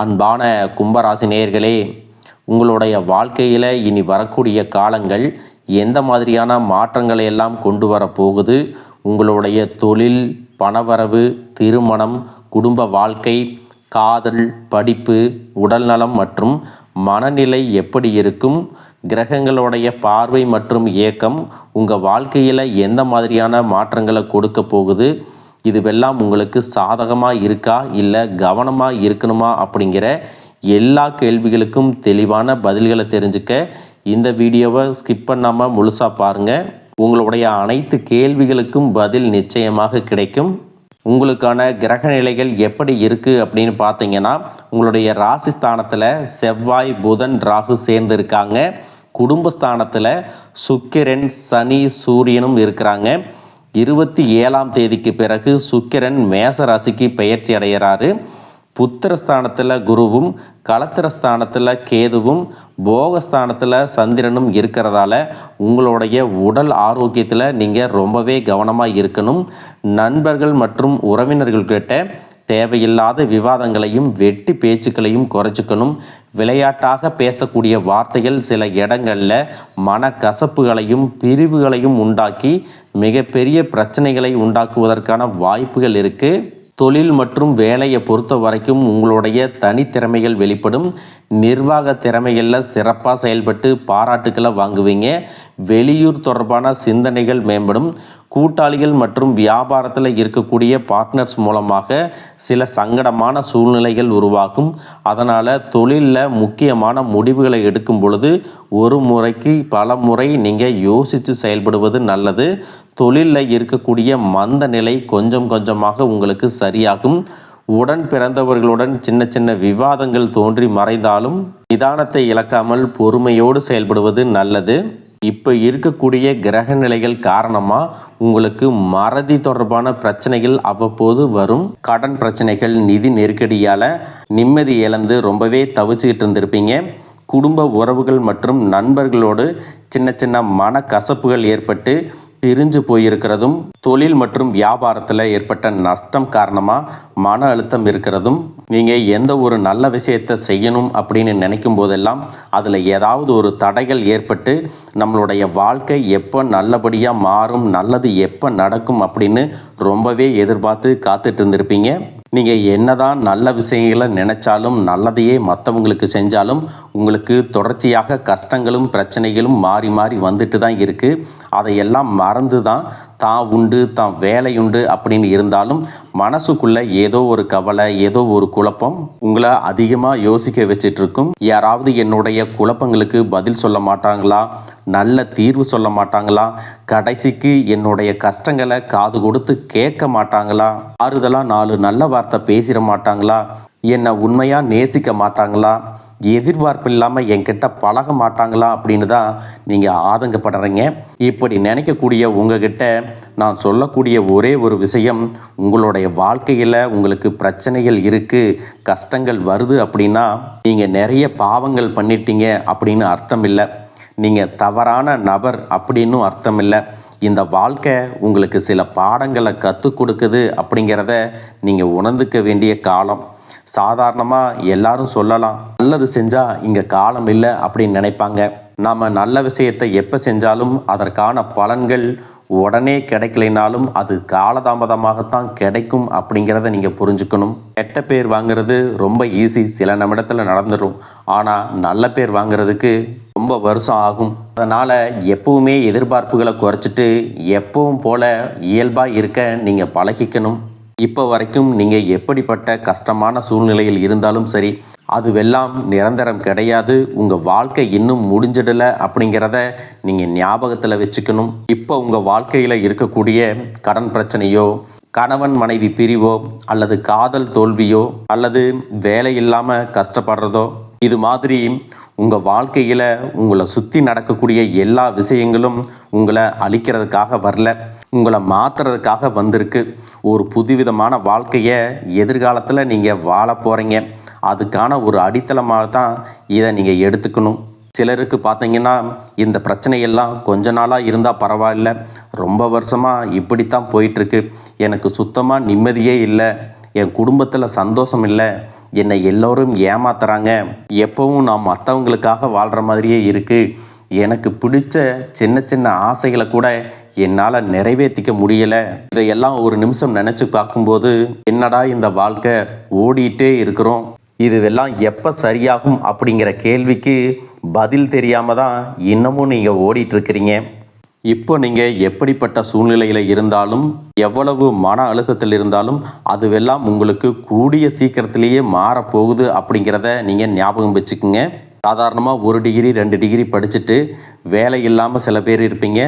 அன்பான கும்பராசி நேயர்களே, உங்களுடைய வாழ்க்கையில் இனி வரக்கூடிய காலங்கள் எந்த மாதிரியான மாற்றங்களை எல்லாம் கொண்டு வரப்போகுது, உங்களுடைய தொழில், பணவரவு, திருமணம், குடும்ப வாழ்க்கை, காதல், படிப்பு, உடல்நலம் மற்றும் மனநிலை எப்படி இருக்கும், கிரகங்களுடைய பார்வை மற்றும் இயக்கம் உங்கள் வாழ்க்கையில் எந்த மாதிரியான மாற்றங்களை கொடுக்க போகுது, இதுவெல்லாம் உங்களுக்கு சாதகமாக இருக்கா இல்லை கவனமாக இருக்கணுமா அப்படிங்கிற எல்லா கேள்விகளுக்கும் தெளிவான பதில்களை தெரிஞ்சுக்க இந்த வீடியோவை ஸ்கிப் பண்ணாமல் முழுசாக பாருங்கள். உங்களுடைய அனைத்து கேள்விகளுக்கும் பதில் நிச்சயமாக கிடைக்கும். உங்களுக்கான கிரக நிலைகள் எப்படி இருக்குது அப்படின்னு பார்த்தீங்கன்னா, உங்களுடைய ராசிஸ்தானத்தில் செவ்வாய், புதன், ராகு சேர்ந்து இருக்காங்க. குடும்பஸ்தானத்தில் சுக்கிரன், சனி, சூரியனும் இருக்கிறாங்க. 27ஆம் தேதிக்கு பிறகு சுக்கிரன் மேச ராசிக்கு பெயர்ச்சி அடைகிறாரு. புத்திரஸ்தானத்தில் குருவும், களத்திரஸ்தானத்தில் கேதுவும், போகஸ்தானத்தில் சந்திரனும் இருக்கிறதால உங்களுடைய உடல் ஆரோக்கியத்தில் நீங்கள் ரொம்பவே கவனமாக இருக்கணும். நண்பர்கள் மற்றும் உறவினர்கள்கிட்ட தேவையில்லாத விவாதங்களையும் வெட்டி பேச்சுக்களையும் குறைச்சிக்கணும். விளையாட்டாக பேசக்கூடிய வார்த்தைகள் சில இடங்களில் மனக்கசப்புகளையும் பிரிவுகளையும் உண்டாக்கி மிகப்பெரிய பிரச்சனைகளை உண்டாக்குவதற்கான வாய்ப்புகள் இருக்குது. தொழில் மற்றும் வேலையை பொறுத்த வரைக்கும் உங்களுடைய தனித்திறமைகள் வெளிப்படும். நிர்வாக திறமைகளில் சிறப்பாக செயல்பட்டு பாராட்டுக்களை வாங்குவீங்க. வெளியூர் தொடர்பான சிந்தனைகள் மேம்படும். கூட்டாளிகள் மற்றும் வியாபாரத்தில் இருக்கக்கூடிய பார்ட்னர்ஸ் மூலமாக சில சங்கடமான சூழ்நிலைகள் உருவாகும். அதனால் தொழிலில் முக்கியமான முடிவுகளை எடுக்கும் பொழுது ஒரு முறைக்கு பல முறை நீங்கள் யோசித்து செயல்படுவது நல்லது. தொழிலில் இருக்கக்கூடிய மந்த நிலை கொஞ்சம் கொஞ்சமாக உங்களுக்கு சரியாகும். உடன் பிறந்தவர்களுடன் சின்ன சின்ன விவாதங்கள் தோன்றி மறைந்தாலும் நிதானத்தை இழக்காமல் பொறுமையோடு செயல்படுவது நல்லது. இப்போ இருக்கக்கூடிய கிரக நிலைகள் காரணமாக உங்களுக்கு மறதி தொடர்பான பிரச்சனைகள் அவ்வப்போது வரும். கடன் பிரச்சனைகள், நிதி நெருக்கடியால் நிம்மதி இழந்து ரொம்பவே தவிச்சுக்கிட்டு இருந்திருப்பீங்க. குடும்ப உறவுகள் மற்றும் நண்பர்களோடு சின்ன சின்ன மனக்கசப்புகள் ஏற்பட்டு பிரிஞ்சு போயிருக்கிறதும், தொழில் மற்றும் வியாபாரத்தில் ஏற்பட்ட நஷ்டம் காரணமாக மன அழுத்தம் இருக்கிறதும், நீங்கள் எந்த ஒரு நல்ல விஷயத்தை செய்யணும் அப்படின்னு நினைக்கும் போதெல்லாம் அதில் ஏதாவது ஒரு தடைகள் ஏற்பட்டு நம்மளுடைய வாழ்க்கை எப்போ நல்லபடியாக மாறும், நல்லது எப்போ நடக்கும் அப்படின்னு ரொம்பவே எதிர்பார்த்து காத்துட்டு இருந்திருப்பீங்க. நீங்கள் என்னதான் நல்ல விஷயங்களை நினைச்சாலும் நல்லதையே மற்றவங்களுக்கு செஞ்சாலும் உங்களுக்கு தொடர்ச்சியாக கஷ்டங்களும் பிரச்சனைகளும் மாறி மாறி வந்துட்டு தான் இருக்குது. அதையெல்லாம் மறந்து தான் உண்டு, தான் வேலையுண்டு அப்படின்னு இருந்தாலும் மனசுக்குள்ளே ஏதோ ஒரு கவலை, ஏதோ ஒரு குழப்பம் உங்களை அதிகமாக யோசிக்க வச்சிட்ருக்கும். யாராவது என்னுடைய குழப்பங்களுக்கு பதில் சொல்ல மாட்டாங்களா, நல்ல தீர்வு சொல்ல மாட்டாங்களா, கடைசிக்கு என்னுடைய கஷ்டங்களை காது கொடுத்து கேட்க மாட்டாங்களா, ஆறுதலாக 4 நல்ல வார்த்தை பேசிட மாட்டாங்களா, என்னை உண்மையாக நேசிக்க மாட்டாங்களா, எதிர்பார்ப்பு இல்லாமல் என்கிட்ட பழக மாட்டாங்களா அப்படின்னு தான் நீங்கள் ஆதங்கப்படுறீங்க. இப்படி நினைக்கக்கூடிய உங்ககிட்ட நான் சொல்லக்கூடிய ஒரே ஒரு விஷயம், உங்களுடைய வாழ்க்கையில் உங்களுக்கு பிரச்சனைகள் இருக்குது, கஷ்டங்கள் வருது அப்படின்னா நீங்கள் நிறைய பாவங்கள் பண்ணிட்டீங்க அப்படின்னு அர்த்தம் இல்லை. நீங்கள் தவறான நபர் அப்படின்னும் அர்த்தம் இல்லை. இந்த வாழ்க்கை உங்களுக்கு சில பாடங்களை கற்றுக் கொடுக்குது அப்படிங்கிறத நீங்கள் உணர்ந்துக்க வேண்டிய காலம். சாதாரணமாக எல்லாரும் சொல்லலாம், நல்லது செஞ்சால் இங்கே காலம் இல்லை அப்படின்னு நினைப்பாங்க. நாம் நல்ல விஷயத்தை எப்போ செஞ்சாலும் அதற்கான பலன்கள் உடனே கிடைக்கலைனாலும் அது காலதாமதமாகத்தான் கிடைக்கும் அப்படிங்கிறத நீங்கள் புரிஞ்சுக்கணும். கெட்ட பேர் வாங்கிறது ரொம்ப ஈஸி, சில நிமிடத்தில் நடந்துடும். ஆனால் நல்ல பேர் வாங்கிறதுக்கு ரொம்ப வருஷம் ஆகும். அதனால் எப்பவுமே எதிர்பார்ப்புகளை குறைச்சிட்டு எப்பவும் போல இயல்பாக இருக்க நீங்கள் பழகிக்கணும். இப்போ வரைக்கும் நீங்கள் எப்படிப்பட்ட கஷ்டமான சூழ்நிலையில் இருந்தாலும் சரி, அதுவெல்லாம் நிரந்தரம் கிடையாது. உங்கள் வாழ்க்கை இன்னும் முடிஞ்சிடலை அப்படிங்கிறத நீங்கள் ஞாபகத்தில் வச்சுக்கணும். இப்போ உங்கள் வாழ்க்கையில் இருக்கக்கூடிய கடன் பிரச்சனையோ, கணவன் மனைவி பிரிவோ, அல்லது காதல் தோல்வியோ, அல்லது வேலை இல்லாமல் கஷ்டப்படுறதோ, இது மாதிரி உங்கள் வாழ்க்கையில் உங்களை சுற்றி நடக்கக்கூடிய எல்லா விஷயங்களும் உங்களை அழிக்கிறதுக்காக வரல, உங்களை மாற்றுறதுக்காக வந்திருக்கு. ஒரு புதுவிதமான வாழ்க்கையை எதிர்காலத்தில் நீங்கள் வாழ போகிறீங்க. அதுக்கான ஒரு அடித்தளமாக தான் இதை நீங்கள் எடுத்துக்கணும். சிலருக்கு பார்த்தீங்கன்னா இந்த பிரச்சனையெல்லாம் கொஞ்ச நாளாக இருந்தால் பரவாயில்ல, ரொம்ப வருஷமாக இப்படித்தான் போயிட்டுருக்கு, எனக்கு சுத்தமாக நிம்மதியே இல்லை, என் குடும்பத்தில் சந்தோஷம் இல்லை, என்னை எல்லோரும் ஏமாத்துறாங்க, எப்பவும் நான் மற்றவங்களுக்காக வாழ்கிற மாதிரியே இருக்குது, எனக்கு பிடிச்ச சின்ன சின்ன ஆசைகளை கூட என்னால் நிறைவேற்றிக்க முடியலை, இதையெல்லாம் ஒரு நிமிஷம் நினச்சி பார்க்கும்போது என்னடா இந்த வாழ்க்கை, ஓடிட்டே இருக்கிறோம், இதுவெல்லாம் எப்போ சரியாகும் அப்படிங்கிற கேள்விக்கு பதில் தெரியாமல் தான் இன்னமும் நீங்கள் ஓடிட்டுருக்கிறீங்க. இப்போ நீங்கள் எப்படிப்பட்ட சூழ்நிலையில் இருந்தாலும், எவ்வளவு மன அழுத்தத்தில் இருந்தாலும் அதுவெல்லாம் உங்களுக்கு கூடிய சீக்கிரத்திலேயே மாறப்போகுது அப்படிங்கிறத நீங்கள் ஞாபகம் வச்சுக்குங்க. சாதாரணமாக 1 டிகிரி 2 டிகிரி படிச்சுட்டு வேலை இல்லாமல் சில பேர் இருப்பீங்க.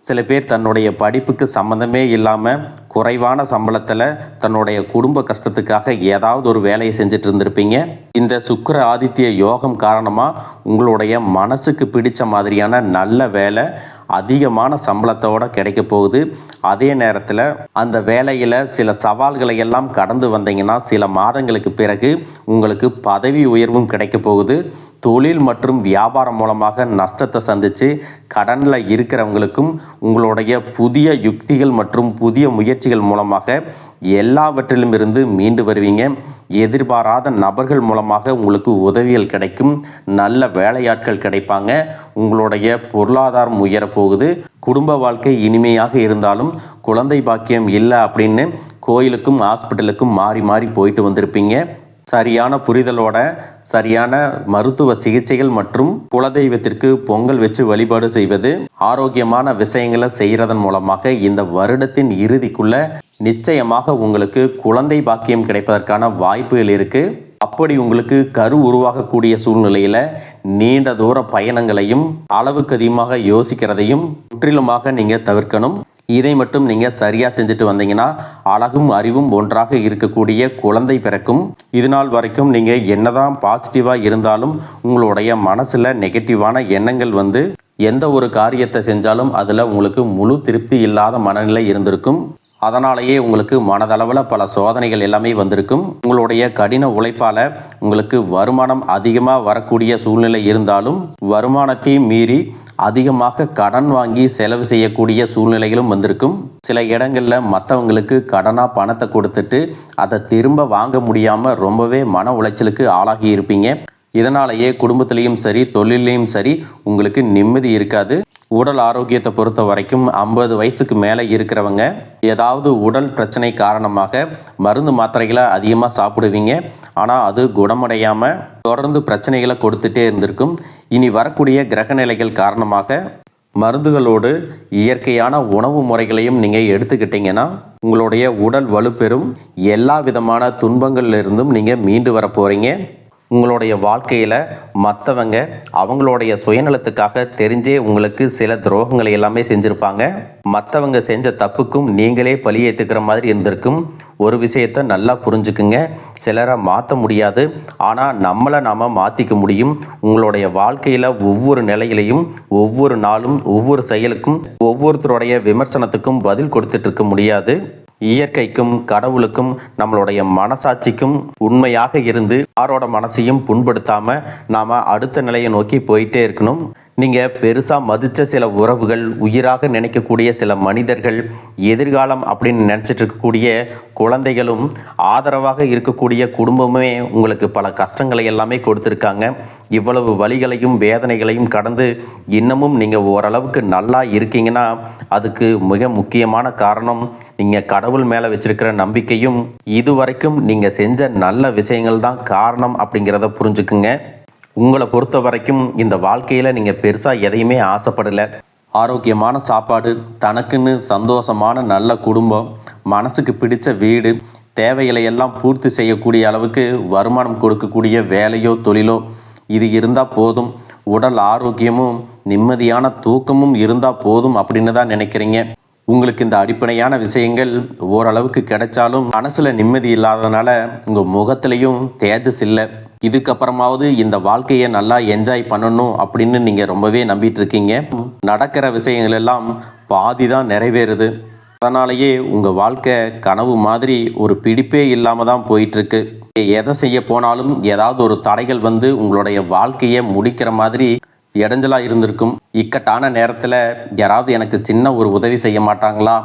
சில பேர் தன்னுடைய படிப்புக்கு சம்மந்தமே இல்லாமல் குறைவான சம்பளத்தில் தன்னுடைய குடும்ப கஷ்டத்துக்காக ஏதாவது ஒரு வேலையை செஞ்சுட்டு இருந்திருப்பீங்க. இந்த சுக்கிர ஆதித்ய யோகம் காரணமாக உங்களுடைய மனசுக்கு பிடிச்ச மாதிரியான நல்ல வேலை அதிகமான சம்பளத்தோடு கிடைக்க போகுது. அதே நேரத்தில் அந்த வேலையில் சில சவால்களை எல்லாம் கடந்து வந்தீங்கன்னா சில மாதங்களுக்கு பிறகு உங்களுக்கு பதவி உயர்வும் கிடைக்க போகுது. தொழில் மற்றும் வியாபாரம் மூலமாக நஷ்டத்தை சந்தித்து கடனில் இருக்கிறவங்களுக்கும் உங்களுடைய புதிய யுக்திகள் மற்றும் புதிய முயற்சிகள் மூலமாக எல்லாவற்றிலும் இருந்து மீண்டு வருவீங்க. எதிர்பாராத நபர்கள் மூலமாக உங்களுக்கு உதவிகள் கிடைக்கும், நல்ல வேலையாட்கள் கிடைப்பாங்க, உங்களுடைய பொருளாதாரம் உயரப்போகுது. குடும்ப வாழ்க்கை இனிமையாக இருந்தாலும் குழந்தை பாக்கியம் இல்லை அப்படின்னு கோயிலுக்கும் ஹாஸ்பிட்டலுக்கும் மாறி மாறி போயிட்டு வந்திருப்பீங்க. சரியான புரிதலோட சரியான மருத்துவ சிகிச்சைகள் மற்றும் குலதெய்வத்திற்கு பொங்கல் வச்சு வழிபாடு செய்வது, ஆரோக்கியமான விஷயங்களை செய்கிறதன் மூலமாக இந்த வருடத்தின் இறுதிக்குள்ள நிச்சயமாக உங்களுக்கு குழந்தை பாக்கியம் கிடைப்பதற்கான வாய்ப்புகள் இருக்குது. அப்படி உங்களுக்கு கரு உருவாகக்கூடிய சூழ்நிலையில் நீண்ட தூர பயணங்களையும் அளவுக்கு அதிகமாக யோசிக்கிறதையும் முற்றிலுமாக நீங்கள் தவிர்க்கணும். இதை மட்டும் நீங்கள் சரியாக செஞ்சுட்டு வந்தீங்கன்னா அழகும் அறிவும் ஒன்றாக இருக்கக்கூடிய குழந்தை பிறக்கும். இது நாள் வரைக்கும் நீங்கள் என்னதான் பாசிட்டிவாக இருந்தாலும் உங்களுடைய மனசில் நெகட்டிவான எண்ணங்கள் வந்து எந்த ஒரு காரியத்தை செஞ்சாலும் அதில் உங்களுக்கு முழு திருப்தி இல்லாத மனநிலை இருந்திருக்கும். அதனாலேயே உங்களுக்கு மனதளவில் பல சோதனைகள் எல்லாமே வந்திருக்கும். உங்களுடைய கடின உழைப்பால் உங்களுக்கு வருமானம் அதிகமாக வரக்கூடிய சூழ்நிலை இருந்தாலும் வருமானத்தையும் மீறி அதிகமாக கடன் வாங்கி செலவு செய்யக்கூடிய சூழ்நிலைகளும் வந்திருக்கும். சில இடங்களில் மற்றவங்களுக்கு கடனாக பணத்தை கொடுத்துட்டு அதை திரும்ப வாங்க முடியாமல் ரொம்பவே மன உளைச்சலுக்கு ஆளாகி இருப்பீங்க. இதனாலேயே குடும்பத்திலையும் சரி தொழிலையும் சரி உங்களுக்கு நிம்மதி இருக்காது. உடல் ஆரோக்கியத்தை பொறுத்த வரைக்கும் 50 வயசுக்கு மேலே இருக்கிறவங்க ஏதாவது உடல் பிரச்சனை காரணமாக மருந்து மாத்திரைகளை அதிகமாக சாப்பிடுவீங்க. ஆனால் அது குணமடையாமல் தொடர்ந்து பிரச்சனைகளை கொடுத்துட்டே இருந்திருக்கும். இனி வரக்கூடிய கிரகநிலைகள் காரணமாக மருந்துகளோடு இயற்கையான உணவு முறைகளையும் நீங்கள் எடுத்துக்கிட்டீங்கன்னா உங்களுடைய உடல் வலுப்பெறும். எல்லா விதமான துன்பங்கள்லேருந்தும் நீங்கள் மீண்டு வர போகிறீங்க. உங்களுடைய வாழ்க்கையில் மற்றவங்க அவங்களுடைய சுயநலத்துக்காக தெரிஞ்சே உங்களுக்கு சில துரோகங்களை எல்லாமே செஞ்சுருப்பாங்க. மற்றவங்க செஞ்ச தப்புக்கும் நீங்களே பழி ஏற்றுக்கிற மாதிரி இருந்திருக்கும். ஒரு விஷயத்தை நல்லா புரிஞ்சுக்குங்க, சிலரை மாற்ற முடியாது, ஆனால் நம்மளை நாம் மாற்றிக்க முடியும். உங்களுடைய வாழ்க்கையில் ஒவ்வொரு நிலையிலையும் ஒவ்வொரு நாளும் ஒவ்வொரு செயலுக்கும் ஒவ்வொருத்தருடைய விமர்சனத்துக்கும் பதில் கொடுத்துட்டு இருக்க முடியாது. இயற்கைக்கும் கடவுளுக்கும் நம்மளுடைய மனசாட்சிக்கும் உண்மையாக இருந்து யாரோட மனசையும் புண்படுத்தாமல் நாம் அடுத்த நிலையை நோக்கி போயிட்டே இருக்கணும். நீங்கள் பெருசாக மதித்த சில உறவுகள், உயிராக நினைக்கக்கூடிய சில மனிதர்கள், எதிர்காலம் அப்படின்னு நினச்சிட்டு இருக்கக்கூடிய குழந்தைகளும், ஆதரவாக இருக்கக்கூடிய குடும்பமே உங்களுக்கு பல கஷ்டங்களை எல்லாமே கொடுத்துருக்காங்க. இவ்வளவு வலிகளையும் வேதனைகளையும் கடந்து இன்னமும் நீங்கள் ஓரளவுக்கு நல்லா இருக்கீங்கன்னா அதுக்கு மிக முக்கியமான காரணம் நீங்கள் கடவுள் மேலே வச்சிருக்கிற நம்பிக்கையும் இதுவரைக்கும் நீங்கள் செஞ்ச நல்ல விஷயங்கள் தான் காரணம் அப்படிங்கிறத புரிஞ்சுக்குங்க. உங்களை பொறுத்த வரைக்கும் இந்த வாழ்க்கையில் நீங்கள் பெருசாக எதையுமே ஆசைப்படலை. ஆரோக்கியமான சாப்பாடு, தனக்குன்னு சந்தோஷமான நல்ல குடும்பம், மனசுக்கு பிடிச்ச வீடு, தேவைகளை எல்லாம் பூர்த்தி செய்யக்கூடிய அளவுக்கு வருமானம் கொடுக்கக்கூடிய வேலையோ தொழிலோ இது இருந்தால் போதும். உடல் ஆரோக்கியமும் நிம்மதியான தூக்கமும் இருந்தால் போதும் அப்படின்னு தான் நினைக்கிறீங்க. உங்களுக்கு இந்த அடிப்படையான விஷயங்கள் ஓரளவுக்கு கிடைச்சாலும் மனசில் நிம்மதி இல்லாததுனால உங்கள் முகத்திலையும் தேஜஸ் இல்லை. இதுக்கப்புறமாவது இந்த வாழ்க்கையை நல்லா என்ஜாய் பண்ணணும் அப்படின்னு நீங்கள் ரொம்பவே நம்பிட்டு இருக்கீங்க. நடக்கிற விஷயங்கள் எல்லாம் பாதி தான் நிறைவேறுது. அதனாலேயே உங்கள் வாழ்க்கை கனவு மாதிரி ஒரு பிடிப்பே இல்லாமல் தான் போயிட்டுருக்கு. எதை செய்ய போனாலும் ஏதாவது ஒரு தடைகள் வந்து உங்களுடைய வாழ்க்கையை முடிக்கிற மாதிரி இடைஞ்சலாக இருந்திருக்கும். இக்கட்டான நேரத்தில் யாராவது எனக்கு சின்ன ஒரு உதவி செய்ய மாட்டாங்களா,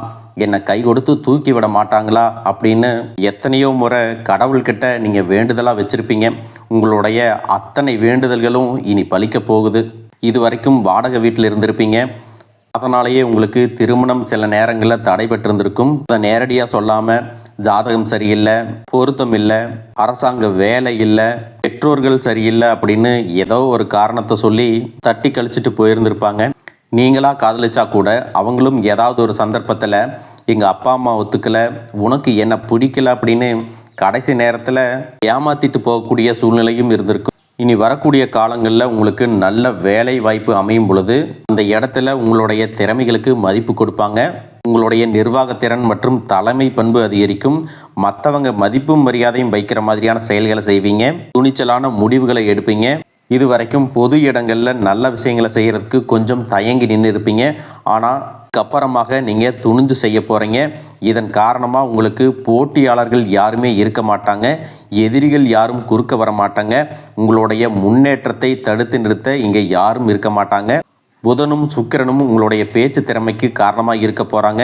என்னை கை கொடுத்து தூக்கி விட மாட்டாங்களா அப்படின்னு எத்தனையோ முறை கடவுள்கிட்ட நீங்கள் வேண்டுதலாக வச்சுருப்பீங்க. உங்களுடைய அத்தனை வேண்டுதல்களும் இனி பலிக்க போகுது. இது வரைக்கும் வாடகை வீட்டில் இருந்திருப்பீங்க. அதனாலேயே உங்களுக்கு திருமணம் சில நேரங்களில் தடைபட்டிருந்திருக்கும். அதை நேரடியாக சொல்லாமல் ஜாதகம் சரியில்லை, பொருத்தம் இல்லை, அரசாங்க வேலை இல்லை, பெற்றோர்கள் சரியில்லை அப்படின்னு ஏதோ ஒரு காரணத்தை சொல்லி தட்டி கழிச்சிட்டு போயிருந்திருப்பாங்க. நீங்களாக காதலிச்சா கூட அவங்களும் ஏதாவது ஒரு சந்தர்ப்பத்தில் எங்கள் அப்பா அம்மா ஒத்துக்கலை, உனக்கு என்ன பிடிக்கல அப்படின்னு கடைசி நேரத்தில் ஏமாற்றிட்டு போகக்கூடிய சூழ்நிலையும் இருந்திருக்கும். இனி வரக்கூடிய காலங்களில் உங்களுக்கு நல்ல வேலை வாய்ப்பு அமையும் பொழுது அந்த இடத்துல உங்களுடைய திறமைகளுக்கு மதிப்பு கொடுப்பாங்க. உங்களுடைய நிர்வாகத்திறன் மற்றும் தலைமை பண்பு அதிகரிக்கும். மற்றவங்க மதிப்பும் மரியாதையும் வைக்கிற மாதிரியான செயல்களை செய்வீங்க. துணிச்சலான முடிவுகளை எடுப்பீங்க. இது வரைக்கும் பொது இடங்களில் நல்ல விஷயங்களை செய்கிறதுக்கு கொஞ்சம் தயங்கி நின்று இருப்பீங்க. ஆனால் அப்புறமாக நீங்கள் துணிஞ்சு செய்ய போகிறீங்க. இதன் காரணமாக உங்களுக்கு போட்டியாளர்கள் யாருமே இருக்க மாட்டாங்க. எதிரிகள் யாரும் குறுக்க வர மாட்டாங்க. உங்களுடைய முன்னேற்றத்தை தடுத்து நிறுத்த இங்கே யாரும் இருக்க மாட்டாங்க. புதனும் சுக்கிரனும் உங்களுடைய பேச்சு திறமைக்கு காரணமாக இருக்க போகிறாங்க.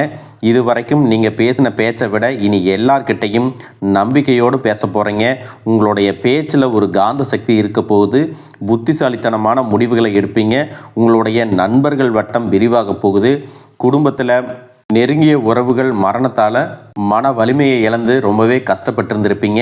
இது வரைக்கும் நீங்கள் பேசின பேச்சை விட இனி எல்லார்கிட்டையும் நம்பிக்கையோடு பேச போகிறீங்க. உங்களுடைய பேச்சில் ஒரு காந்த சக்தி இருக்க போகுது. புத்திசாலித்தனமான முடிவுகளை எடுப்பீங்க. உங்களுடைய நண்பர்கள் வட்டம் விரிவாக போகுது. குடும்பத்தில் நெருங்கிய உறவுகள் மரணத்தால் மன வலிமையை இழந்து ரொம்பவே கஷ்டப்பட்டிருந்திருப்பீங்க.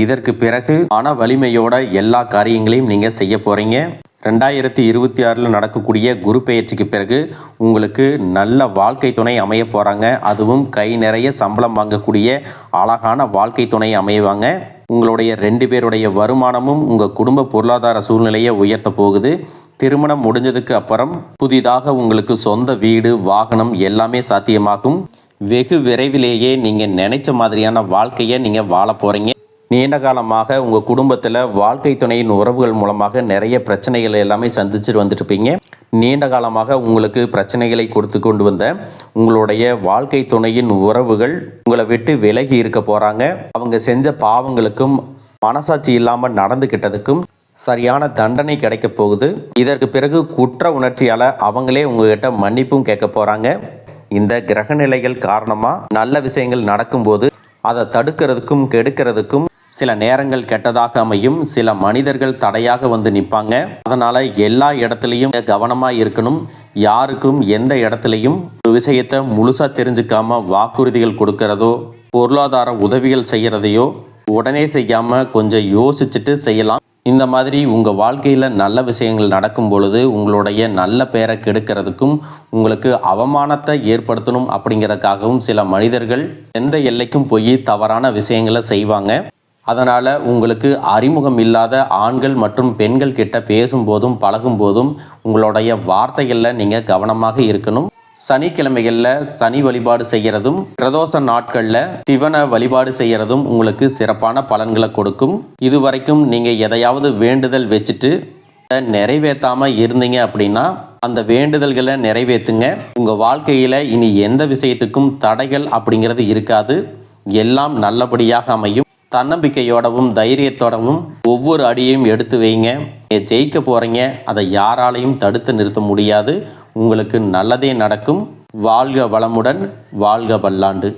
இதற்கு பிறகு மன வலிமையோட எல்லா காரியங்களையும் நீங்கள் செய்ய போகிறீங்க. 2026 நடக்கக்கூடிய குரு பெயர்ச்சிக்கு பிறகு உங்களுக்கு நல்ல வாழ்க்கை துணை அமைய போகிறாங்க. அதுவும் கை நிறைய சம்பளம் வாங்கக்கூடிய அழகான வாழ்க்கை துணை அமைவாங்க. உங்களுடைய 2 பேருடைய வருமானமும் உங்கள் குடும்ப பொருளாதார சூழ்நிலையை உயர்த்த போகுது. திருமணம் முடிஞ்சதுக்கு அப்புறம் புதிதாக உங்களுக்கு சொந்த வீடு, வாகனம் எல்லாமே சாத்தியமாகும். வெகு விரைவிலேயே நீங்கள் நினைச்ச மாதிரியான வாழ்க்கையை நீங்கள் வாழ போகிறீங்க. நீண்ட காலமாக உங்கள் குடும்பத்தில் வாழ்க்கை துணையின் உறவுகள் மூலமாக நிறைய பிரச்சனைகள் எல்லாமே சந்திச்சுட்டு வந்துட்டுருப்பீங்க. நீண்ட காலமாக உங்களுக்கு பிரச்சனைகளை கொடுத்து கொண்டு வந்த உங்களுடைய வாழ்க்கை துணையின் உறவுகள் உங்களை விட்டு விலகி இருக்க போகிறாங்க. அவங்க செஞ்ச பாவங்களுக்கும் மனசாட்சி இல்லாமல் நடந்துக்கிட்டதுக்கும் சரியான தண்டனை கிடைக்க போகுது. இதற்கு பிறகு குற்ற உணர்ச்சியால் அவங்களே உங்ககிட்ட மன்னிப்பும் கேட்க போகிறாங்க. இந்த கிரக நிலைகள் காரணமாக நல்ல விஷயங்கள் நடக்கும்போது அதை தடுக்கிறதுக்கும் கெடுக்கிறதுக்கும் சில நேரங்கள் கெட்டதாக அமையும். சில மனிதர்கள் தடையாக வந்து நிற்பாங்க. அதனால் எல்லா இடத்துலையும் கவனமாக இருக்கணும். யாருக்கும் எந்த இடத்துலையும் ஒரு விஷயத்தை முழுசாக தெரிஞ்சுக்காமல் வாக்குறுதிகள் கொடுக்கறதோ பொருளாதார உதவிகள் செய்கிறதையோ உடனே செய்யாமல் கொஞ்சம் யோசிச்சுட்டு செய்யலாம். இந்த மாதிரி உங்கள் வாழ்க்கையில் நல்ல விஷயங்கள் நடக்கும் பொழுது உங்களுடைய நல்ல பெயரை கெடுக்கிறதுக்கும் உங்களுக்கு அவமானத்தை ஏற்படுத்தணும் அப்படிங்கிறதுக்காகவும் சில மனிதர்கள் எந்த எல்லைக்கும் போய் தவறான விஷயங்களை செய்வாங்க. அதனால் உங்களுக்கு அறிமுகம் இல்லாத ஆண்கள் மற்றும் பெண்கள் கிட்ட பேசும்போதும் பழகும்போதும் உங்களுடைய வார்த்தைகளில் நீங்கள் கவனமாக இருக்கணும். சனிக்கிழமைகளில் சனி வழிபாடு செய்கிறதும் பிரதோஷ நாட்களில் சிவனை வழிபாடு செய்கிறதும் உங்களுக்கு சிறப்பான பலன்களை கொடுக்கும். இதுவரைக்கும் நீங்கள் எதையாவது வேண்டுதல் வச்சுட்டு நிறைவேற்றாமல் இருந்தீங்க அப்படின்னா அந்த வேண்டுதல்களை நிறைவேற்றுங்க. உங்கள் வாழ்க்கையில் இனி எந்த விஷயத்துக்கும் தடைகள் அப்படிங்கிறது இருக்காது. எல்லாம் நல்லபடியாக அமையும். தன்னம்பிக்கையோடவும் தைரியத்தோடவும் ஒவ்வொரு அடியையும் எடுத்து வைங்க. ஜெயிக்க போகிறீங்க. அதை யாராலையும் தடுத்து நிறுத்த முடியாது. உங்களுக்கு நல்லதே நடக்கும். வாழ்க வளமுடன், வாழ்க பல்லாண்டு.